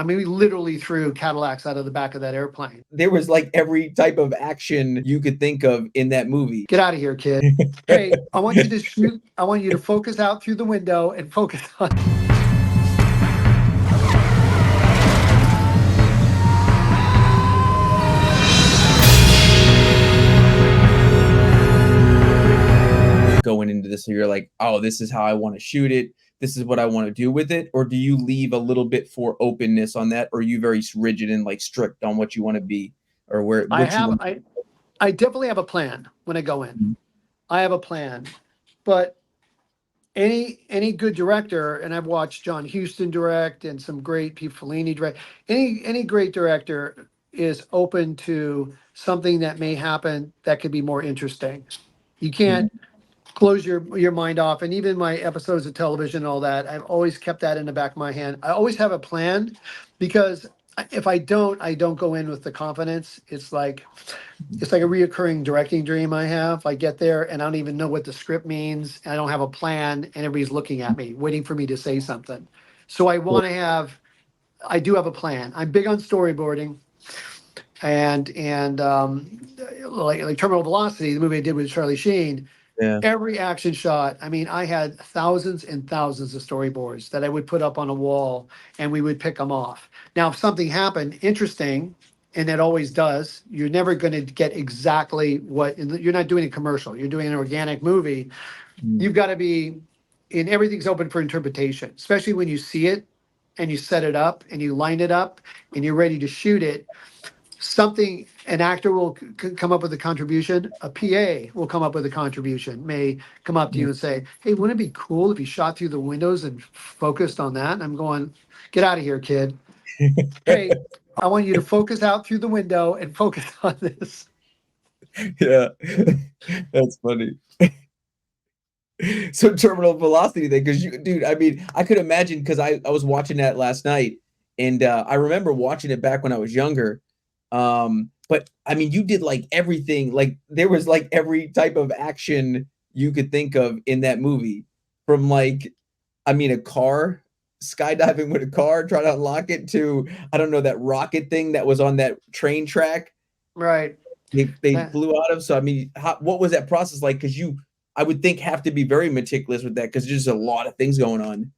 I mean, we literally threw Cadillacs out of the back of that airplane. There was like every type of action you could think of in that movie. Get out of here, kid. Hey, I want you to shoot. I want you to focus out through the window and focus on. Going into this, so you're like, oh, this is how I want to shoot it. This is what I want to do with it. Or do you leave a little bit for openness on that? Or are you very rigid and like strict on what you want to be or where I what you have. want? I definitely have a plan when I go in. Mhm. I have a plan, but any good director, and I've watched John Huston direct and some great Pete Fellini direct. Any great director is open to something that may happen that could be more interesting. You Mhm. can't close your mind off. And even my episodes of television and all that, I've always kept that in the back of my hand. I always have a plan because if I don't go in with the confidence. It's like a reoccurring directing dream I have. I get there and I don't even know what the script means. And I don't have a plan and everybody's looking at me, waiting for me to say something. So I do have a plan. I'm big on storyboarding and like Terminal Velocity, the movie I did with Charlie Sheen. Yeah. Every action shot, I mean, I had thousands and thousands of storyboards that I would put up on a wall and we would pick them off. Now, if something happened interesting, and it always does, you're never going to get exactly what, you're not doing a commercial, you're doing an organic movie. Mhm. You've got to be, and everything's open for interpretation, especially when you see it and you set it up and you line it up and you're ready to shoot it. An actor will come up with a contribution, a PA will come up with a contribution, may come up to you and say, hey, wouldn't it be cool if you shot through the windows and focused on that? And I'm going, get out of here, kid. Hey, I want you to focus out through the window and focus on this. Yeah. That's funny. So terminal velocity thing, because you, dude, I mean, I could imagine because I was watching that last night, and I remember watching it back when I was younger. But I mean, you did like everything, like there was like every type of action you could think of in that movie, from like, I mean, a car skydiving with a car, trying to unlock it to I don't know that rocket thing that was on that train track Right. they That- flew out of. So I mean, what was that process like? Because you, I would think, have to be very meticulous with that because there's a lot of things going on.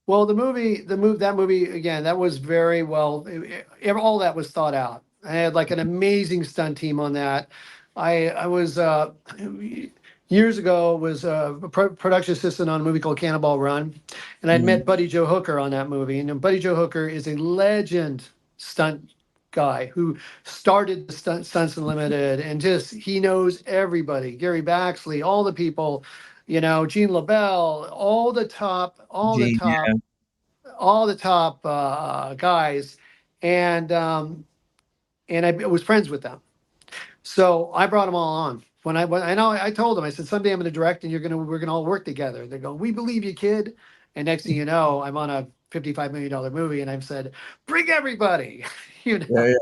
Well, that movie again, that was very well. All that was thought out. I had like an amazing stunt team on that. I was years ago was a production assistant on a movie called Cannonball Run, and I'd met Mhm. Buddy Joe Hooker on that movie. And Buddy Joe Hooker is a legend stunt guy who started the Stunts Unlimited, and just he knows everybody. Gary Baxley, all the people, Gene LaBelle, Gene, yeah. all the top guys, and I was friends with them. So I brought them all on. When I know I told them, I said someday I'm going to direct and we're gonna all work together. They're going, we believe you, kid. And next thing you know, I'm on a $55 million movie, and I've said, bring everybody, you Yeah, know.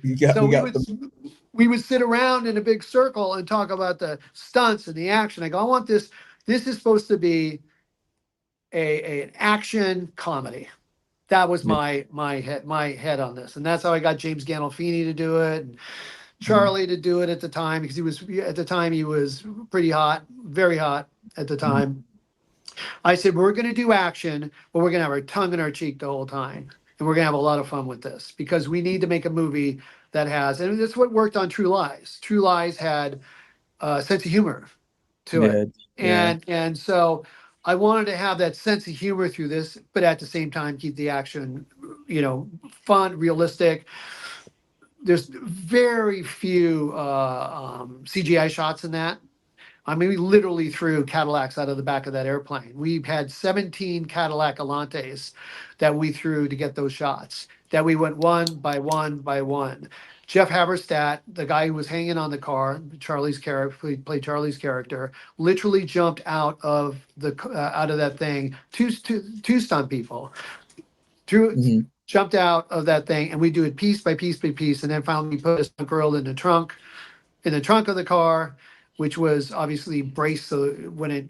yeah. So We got the we would sit around in a big circle and talk about the stunts and the action. I go, I want this. This is supposed to be an action comedy. That was yeah. my head on this, and that's how I got James Gandolfini to do it, and Mhm, Charlie to do it at the time, because he was pretty hot, very hot at the mhm, time. I said, we're going to do action, but we're going to have our tongue in our cheek the whole time, and we're going to have a lot of fun with this because we need to make a movie that has, and that's what worked on True Lies. True Lies had a sense of humor to it. yeah, yeah. And so I wanted to have that sense of humor through this, but at the same time keep the action, fun, realistic. There's very few CGI shots in that. I mean, we literally threw Cadillacs out of the back of that airplane. We had 17 Cadillac Elantes that we threw to get those shots, that we went one by one by one. Jeff Haverstadt, the guy who was hanging on the car, Charlie's character, played Charlie's character, literally jumped out of that thing. Two stunt people drew Mhm. jumped out of that thing, and we do it piece by piece by piece, and then finally put a stunt girl in the trunk of the car, which was obviously braced so when it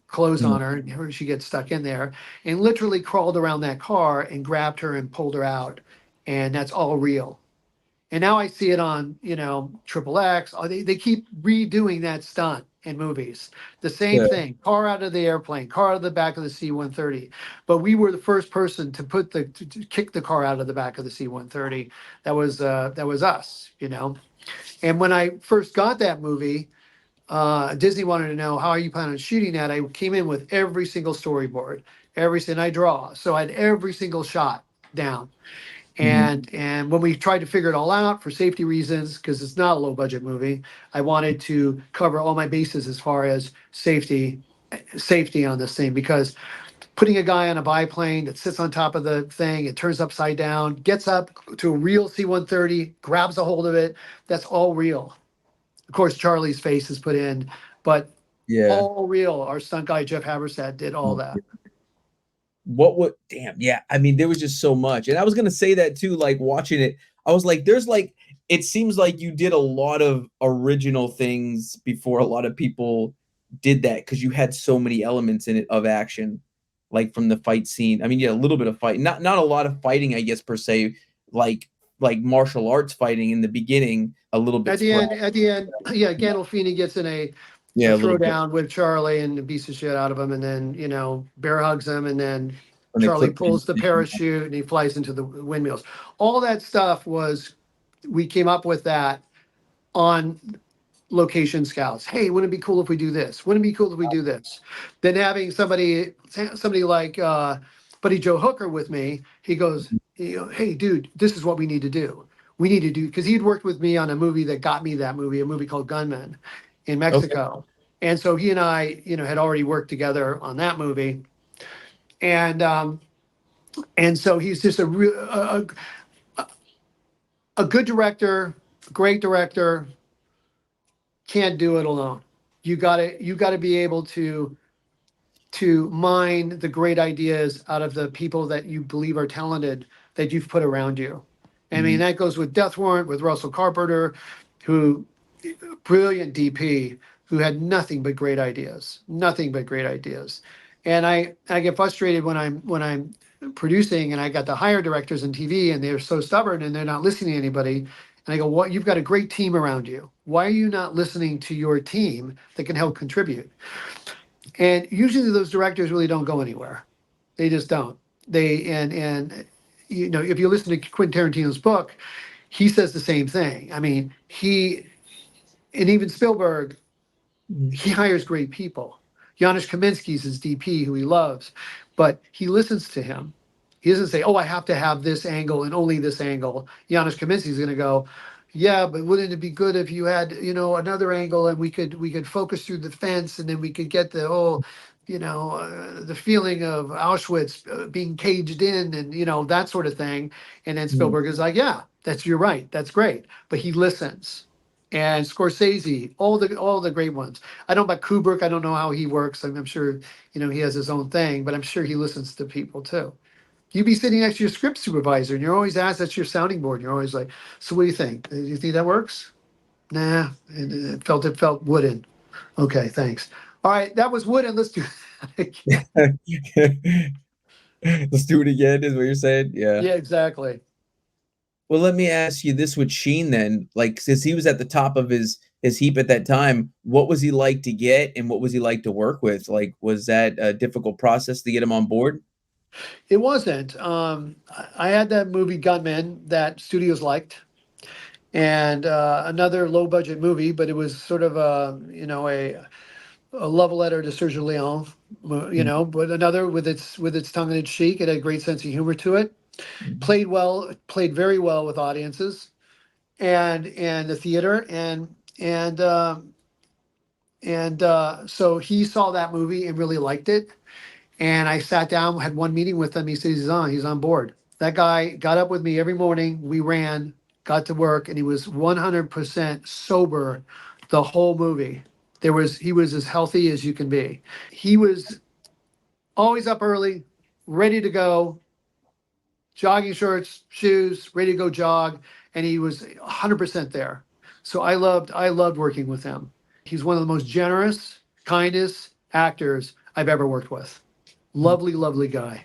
clothes Mhm. on her, and she gets stuck in there, and literally crawled around that car and grabbed her and pulled her out. And that's all real. And now I see it on, Triple X. They keep redoing that stunt in movies. The same Yeah. thing, car out of the airplane, car out of the back of the C-130. But we were the first person to to kick the car out of the back of the C-130. That was us. And when I first got that movie, Disney wanted to know, how are you planning on shooting that? I came in with every single storyboard, and I draw, so I had every single shot down. Mhm. And when we tried to figure it all out for safety reasons, because it's not a low budget movie, I wanted to cover all my bases as far as safety on this thing, because putting a guy on a biplane that sits on top of the thing, it turns upside down, gets up to a real C-130, grabs a hold of it, that's all real. Of course, Charlie's face is put in, but Yeah. all real. Our stunt guy, Jeff Haversack, did all that. What would damn, yeah. I mean, there was just so much. And I was gonna say that too, like watching it, I was like, there's like it seems like you did a lot of original things before a lot of people did that because you had so many elements in it of action, like from the fight scene. I mean, yeah, a little bit of fight, not a lot of fighting, I guess per se, like like martial arts fighting in the beginning, a little bit spread. At the end, yeah, Gandolfini gets in a Yeah, a little bit throwdown with Charlie and beats the shit out of him, and then bear hugs him, and then when they Charlie flip the pulls the parachute and he flies into the windmills. All that stuff was, we came up with that on location scouts. Hey, wouldn't it be cool if we do this? Wouldn't it be cool if we do this? Then having somebody like Buddy Joe Hooker with me, he goes, hey, dude, this is what we need to do. We need to do, because he'd worked with me on a movie that got me that movie, a movie called Gunman in Okay. Mexico. And so he and I, had already worked together on that movie. And so he's just a good director, great director, can't do it alone. You gotta be able to mine the great ideas out of the people that you believe are talented that you've put around you. I mean, Mhm. that goes with Death Warrant, with Russell Carpenter, who, brilliant DP, who had nothing but great ideas, nothing but great ideas. And I get frustrated when I'm producing and I got the higher directors in TV and they're so stubborn and they're not listening to anybody. And I go, what? You've got a great team around you. Why are you not listening to your team that can help contribute? And usually those directors really don't go anywhere. They just don't. And if you listen to Quentin Tarantino's book, he says the same thing. I mean, and even Spielberg, Mhm. he hires great people. Janusz Kaminski's his DP, who he loves, but he listens to him. He doesn't say, "Oh, I have to have this angle and only this angle." Janusz Kaminski's going to go, "Yeah, but wouldn't it be good if you had, another angle and we could focus through the fence and then we could get the whole, the feeling of Auschwitz being caged in and that sort of thing." And then Mhm. Spielberg is like, "Yeah, you're right, that's great," but he listens. And Scorsese, all the great ones. I don't know about Kubrick. I don't know how he works. I'm sure, he has his own thing, but I'm sure he listens to people too. You'd be sitting next to your script supervisor and you're always asked, that's your sounding board. You're always like, so what do you think? Do you think that works? Nah, it felt wooden. Okay, thanks. All right, that was wooden. Let's do that again. Let's do it again, is what you're saying? Yeah. Yeah, exactly. Well, let me ask you this with Sheen then. Like, since he was at the top of his heap at that time, what was he like to get and what was he like to work with? Like, was that a difficult process to get him on board? It wasn't. I had that movie Gunman that studios liked, and another low budget movie, but it was sort of a love letter to Sergio Leone, but another with its tongue in cheek. It had a great sense of humor to it. Mhm. Played very well with audiences and the theater, and so he saw that movie and really liked it. And I sat down, had one meeting with him. He says he's on board. That guy got up with me every morning. We ran, got to work, and he was 100% sober the whole movie. He was as healthy as you can be. He was always up early, ready to go, jogging shorts, shoes, ready to go jog, and he was 100% there. So I loved working with him. He's one of the most generous, kindest, actors I've ever worked with. Lovely, lovely guy.